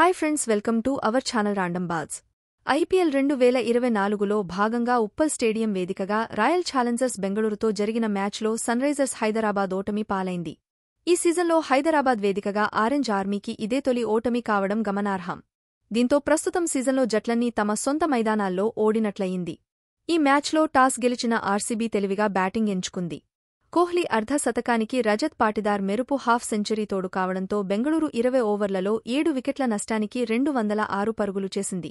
Hi friends, welcome to our channel Random Buzz. IPL 2024లో భాగంగా Uppal stadium వేదికగా Royal Challengers బెంగళూరుతో జరిగిన మ్యాచ్లో సన్రైజర్స్ హైదరాబాద్ ఓటమి పాలైంది. ఈ సీజన్లో హైదరాబాద్ వేదికగా ఆరెంజ్ ఆర్మీకి ఇదే తొలి ఓటమి కావడం గమనార్హం. దీంతో ప్రస్తుతం సీజన్లో జట్లన్నీ తమ సొంత మైదానాల్లో ఓడినట్లయింది. ఈ మ్యాచ్లో టాస్ గెలిచిన ఆర్సీబీ తెలివిగా బ్యాటింగ్ ఎంచుకుంది. కోహ్లీ అర్ధ శతకానికి రజత్ పాటిదార్ మెరుపు హాఫ్ సెంచరీ తోడు కావడంతో బెంగళూరు 20 ఓవర్లలో 7 వికెట్ల నష్టానికి 206 పరుగులు చేసింది.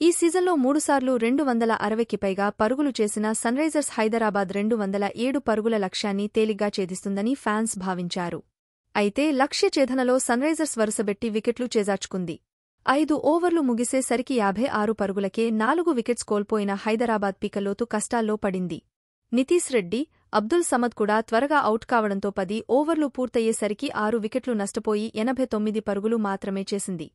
ఈ సీజన్లో 3 సార్లు 260కి పైగా పరుగులు చేసిన సన్రైజర్స్ హైదరాబాద్ 207 పరుగుల లక్ష్యాన్ని తేలిగ్గా ఛేదిస్తుందని ఫ్యాన్స్ భావించారు. అయితే లక్ష్య ఛేదనలో సన్రైజర్స్ వరుసబెట్టి వికెట్లు చేజార్చుకుంది. 5 ఓవర్లు ముగిసే సరికి 56 పరుగులకే 4 వికెట్స్ కోల్పోయిన హైదరాబాద్ పీకల్లోతు కష్టాల్లో పడింది. నితీశ్ రెడ్డి, అబ్దుల్ సమద్ కూడా త్వరగా అవుట్ కావడంతో 10 ఓవర్లు పూర్తయ్యేసరికి 6 వికెట్లు నష్టపోయి 89 పరుగులు మాత్రమే చేసింది.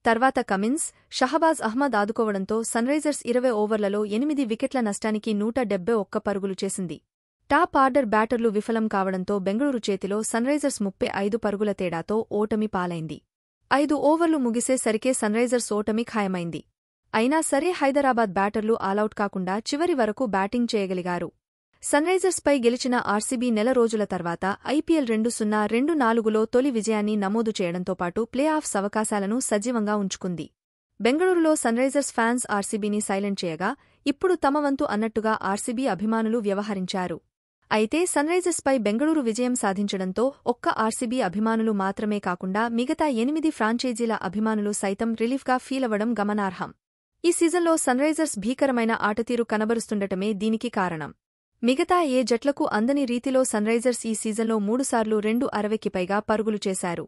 తర్వాత కమిన్స్, షహబాజ్ అహ్మద్ ఆదుకోవడంతో సన్రైజర్స్ 20 ఓవర్లలో 8 వికెట్ల నష్టానికి 171 పరుగులు చేసింది. టాప్ ఆర్డర్ బ్యాటర్లు విఫలం కావడంతో బెంగళూరు చేతిలో సన్రైజర్స్ 35 పరుగుల తేడాతో ఓటమి పాలైంది. 5 ఓవర్లు ముగిసే సరికే సన్రైజర్స్ ఓటమి ఖాయమైంది. అయినా సరే హైదరాబాద్ బ్యాటర్లు ఆలౌట్ కాకుండా చివరి వరకు బ్యాటింగ్ చేయగలిగారు. సన్రైజర్స్పై గెలిచిన ఆర్సీబీ నెల రోజుల తర్వాత ఐపీఎల్ 2024లో తొలి విజయాన్ని నమోదు చేయడంతో పాటు ప్లే ఆఫ్స్ అవకాశాలను సజీవంగా ఉంచుకుంది. బెంగళూరులో సన్రైజర్స్ ఫ్యాన్స్ ఆర్సీబీని సైలెంట్ చేయగా ఇప్పుడు తమ వంతు అన్నట్టుగా ఆర్సీబీ అభిమానులు వ్యవహరించారు. అయితే సన్రైజర్స్పై బెంగళూరు విజయం సాధించడంతో ఒక్క ఆర్సీబీ అభిమానులు మాత్రమే కాకుండా మిగతా 8 ఫ్రాంచైజీల అభిమానులు సైతం రిలీఫ్గా ఫీలవడం గమనార్హం. ఈ సీజన్లో సన్రైజర్స్ భీకరమైన ఆటతీరు కనబరుస్తుండటమే దీనికి కారణం. మిగతా ఏ జట్లకు అందని రీతిలో సన్రైజర్స్ ఈ సీజన్లో 3 సార్లు 260కి పైగా పరుగులు చేశారు.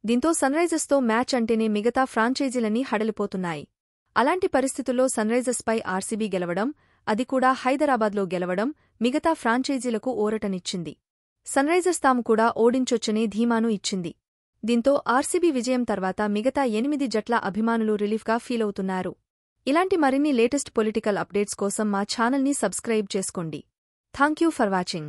దీంతో సన్రైజర్స్తో మ్యాచ్ అంటేనే మిగతా ఫ్రాంచైజీలన్నీ హడలిపోతున్నాయి. అలాంటి పరిస్థితుల్లో సన్రైజర్స్పై ఆర్సీబీ గెలవడం, అది కూడా హైదరాబాద్లో గెలవడం మిగతా ఫ్రాంచైజీలకు ఊరటనిచ్చింది. సన్రైజర్స్ తాము కూడా ఓడించొచ్చనే ధీమాను ఇచ్చింది. దీంతో ఆర్సీబీ విజయం తర్వాత మిగతా 8 జట్ల అభిమానులు రిలీఫ్గా ఫీలవుతున్నారు. ఇలాంటి మరిన్ని లేటెస్ట్ పొలిటికల్ అప్డేట్స్ కోసం మా ఛానల్ని సబ్స్క్రైబ్ చేసుకోండి. Thank you for watching.